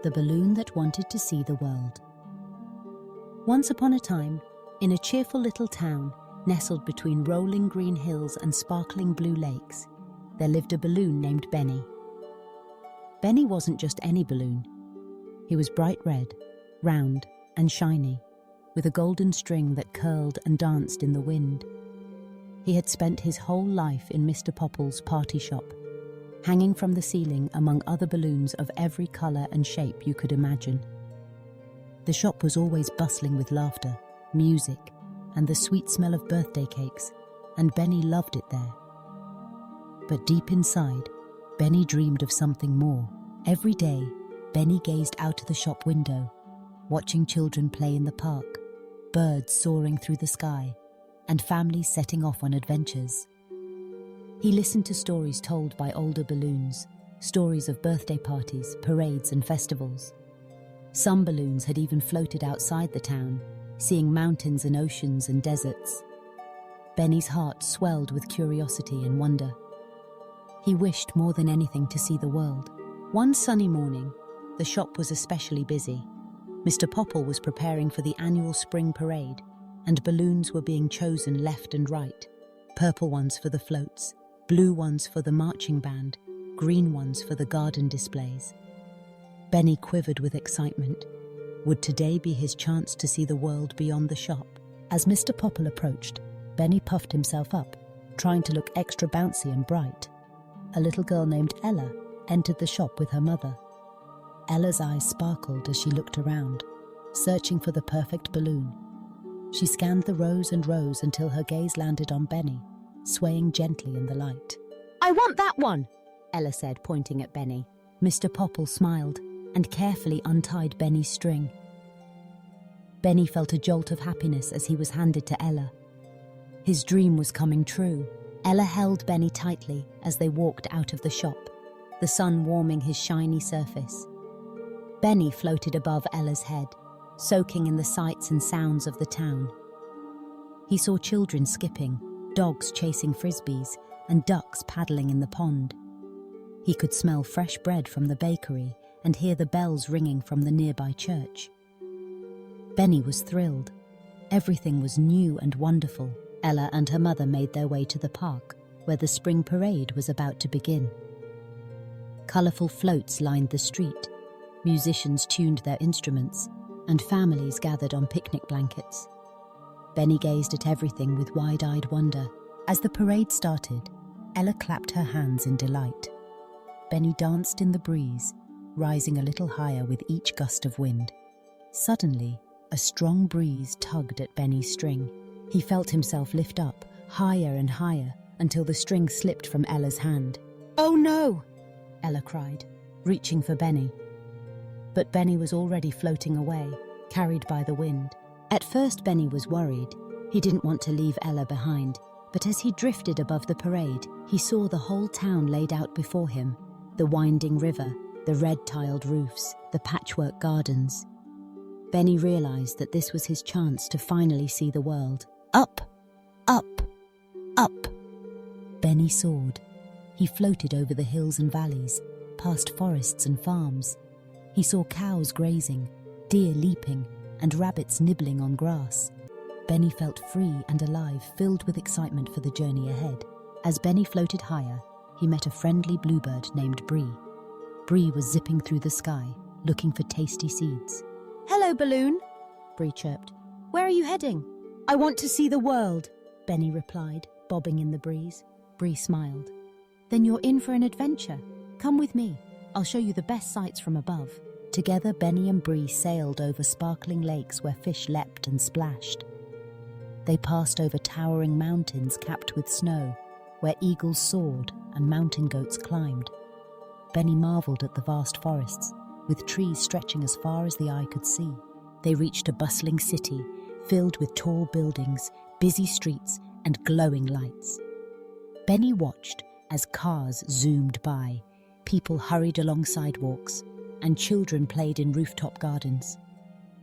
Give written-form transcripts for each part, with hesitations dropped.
the balloon that wanted to see the world. Once upon a time, in a cheerful little town nestled between rolling green hills and sparkling blue lakes, there lived a balloon named Benny. Benny wasn't just any balloon. He was bright red, round and shiny, with a golden string that curled and danced in the wind. He had spent his whole life in Mr. Popple's party shop, hanging from the ceiling among other balloons of every colour and shape you could imagine. The shop was always bustling with laughter, music, and the sweet smell of birthday cakes, and Benny loved it there. But deep inside, Benny dreamed of something more. Every day, Benny gazed out of the shop window, watching children play in the park, birds soaring through the sky, and families setting off on adventures. He listened to stories told by older balloons, stories of birthday parties, parades, and festivals. Some balloons had even floated outside the town, seeing mountains and oceans and deserts. Benny's heart swelled with curiosity and wonder. He wished more than anything to see the world. One sunny morning, the shop was especially busy. Mr. Popple was preparing for the annual spring parade, and balloons were being chosen left and right. Purple ones for the floats, blue ones for the marching band, green ones for the garden displays. Benny quivered with excitement. Would today be his chance to see the world beyond the shop? As Mr. Popple approached, Benny puffed himself up, trying to look extra bouncy and bright. A little girl named Ella entered the shop with her mother. Ella's eyes sparkled as she looked around, searching for the perfect balloon. She scanned the rows and rows until her gaze landed on Benny, swaying gently in the light. "I want that one," Ella said, pointing at Benny. Mr. Popple smiled and carefully untied Benny's string. Benny felt a jolt of happiness as he was handed to Ella. His dream was coming true. Ella held Benny tightly as they walked out of the shop, the sun warming his shiny surface. Benny floated above Ella's head, soaking in the sights and sounds of the town. He saw children skipping, dogs chasing frisbees, and ducks paddling in the pond. He could smell fresh bread from the bakery and hear the bells ringing from the nearby church. Benny was thrilled. Everything was new and wonderful. Ella and her mother made their way to the park, where the spring parade was about to begin. Colourful floats lined the street, musicians tuned their instruments, and families gathered on picnic blankets. Benny gazed at everything with wide-eyed wonder. As the parade started, Ella clapped her hands in delight. Benny danced in the breeze, rising a little higher with each gust of wind. Suddenly, a strong breeze tugged at Benny's string. He felt himself lift up, higher and higher, until the string slipped from Ella's hand. "Oh no!" Ella cried, reaching for Benny. But Benny was already floating away, carried by the wind. At first, Benny was worried. He didn't want to leave Ella behind, but as he drifted above the parade, he saw the whole town laid out before him: the winding river, the red-tiled roofs, the patchwork gardens. Benny realized that this was his chance to finally see the world. Up, up, up. Benny soared. He floated over the hills and valleys, past forests and farms. He saw cows grazing, deer leaping, and rabbits nibbling on grass. Benny felt free and alive, filled with excitement for the journey ahead. As Benny floated higher, he met a friendly bluebird named Bree. Bree was zipping through the sky, looking for tasty seeds. "Hello, balloon," Bree chirped. "Where are you heading?" "I want to see the world," Benny replied, bobbing in the breeze. Bree smiled. "Then you're in for an adventure. Come with me. I'll show you the best sights from above." Together, Benny and Bree sailed over sparkling lakes where fish leapt and splashed. They passed over towering mountains capped with snow, where eagles soared and mountain goats climbed. Benny marveled at the vast forests, with trees stretching as far as the eye could see. They reached a bustling city, filled with tall buildings, busy streets, and glowing lights. Benny watched as cars zoomed by, people hurried along sidewalks, and children played in rooftop gardens.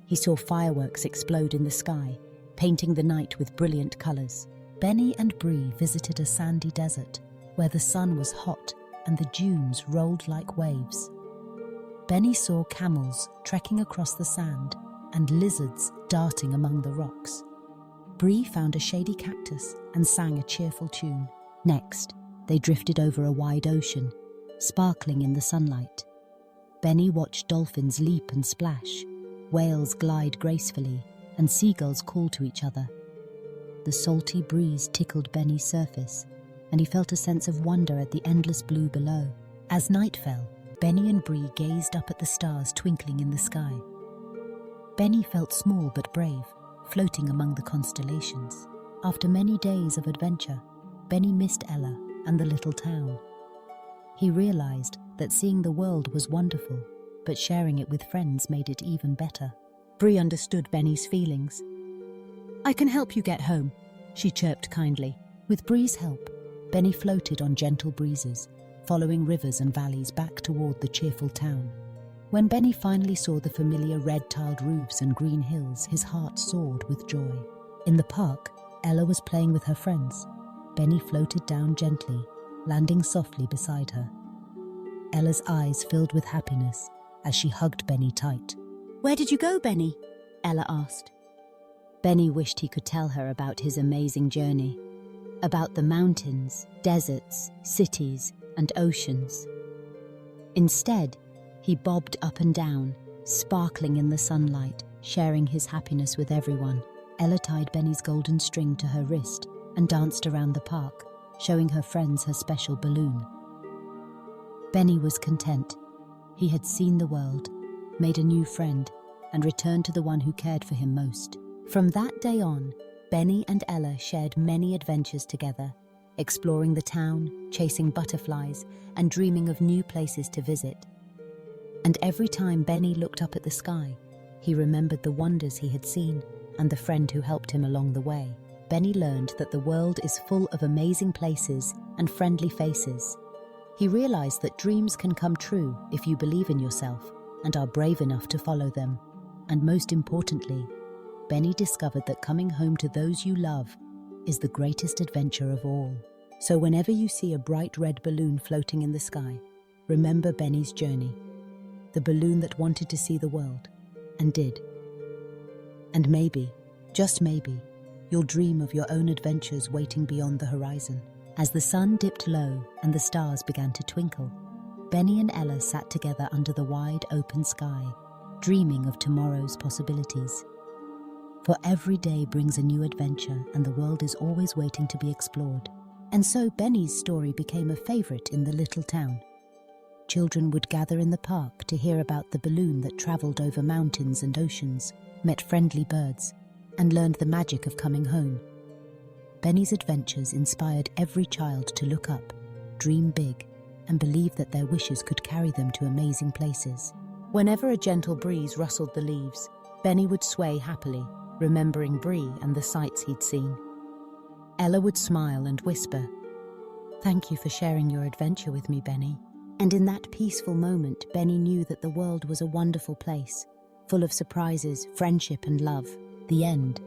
He saw fireworks explode in the sky, painting the night with brilliant colours. Benny and Bree visited a sandy desert, where the sun was hot and the dunes rolled like waves. Benny saw camels trekking across the sand and lizards darting among the rocks. Bree found a shady cactus and sang a cheerful tune. Next, they drifted over a wide ocean, sparkling in the sunlight. Benny watched dolphins leap and splash, whales glide gracefully, and seagulls call to each other. The salty breeze tickled Benny's surface, and he felt a sense of wonder at the endless blue below. As night fell, Benny and Bree gazed up at the stars twinkling in the sky. Benny felt small but brave, floating among the constellations. After many days of adventure, Benny missed Ella and the little town. He realized that seeing the world was wonderful, but sharing it with friends made it even better. Bree understood Benny's feelings. "I can help you get home," she chirped kindly. With Bree's help, Benny floated on gentle breezes, following rivers and valleys back toward the cheerful town. When Benny finally saw the familiar red-tiled roofs and green hills, his heart soared with joy. In the park, Ella was playing with her friends. Benny floated down gently, landing softly beside her. Ella's eyes filled with happiness as she hugged Benny tight. Where did you go, Benny? Ella asked. Benny wished he could tell her about his amazing journey, about the mountains, deserts, cities, and oceans. Instead, he bobbed up and down, sparkling in the sunlight, sharing his happiness with everyone. Ella tied Benny's golden string to her wrist and danced around the park, showing her friends her special balloon. Benny was content. He had seen the world, made a new friend, and returned to the one who cared for him most. From that day on, Benny and Ella shared many adventures together, exploring the town, chasing butterflies, and dreaming of new places to visit. And every time Benny looked up at the sky, he remembered the wonders he had seen and the friend who helped him along the way. Benny learned that the world is full of amazing places and friendly faces. He realized that dreams can come true if you believe in yourself and are brave enough to follow them. And most importantly, Benny discovered that coming home to those you love is the greatest adventure of all. So whenever you see a bright red balloon floating in the sky, remember Benny's journey, the balloon that wanted to see the world, and did. And maybe, just maybe, you'll dream of your own adventures waiting beyond the horizon. As the sun dipped low and the stars began to twinkle, Benny and Ella sat together under the wide open sky, dreaming of tomorrow's possibilities. For every day brings a new adventure and the world is always waiting to be explored. And so Benny's story became a favorite in the little town. Children would gather in the park to hear about the balloon that traveled over mountains and oceans, met friendly birds, and learned the magic of coming home. Benny's adventures inspired every child to look up, dream big, and believe that their wishes could carry them to amazing places. Whenever a gentle breeze rustled the leaves, Benny would sway happily, remembering Bree and the sights he'd seen. Ella would smile and whisper, "Thank you for sharing your adventure with me, Benny." And in that peaceful moment, Benny knew that the world was a wonderful place, full of surprises, friendship, and love. The end.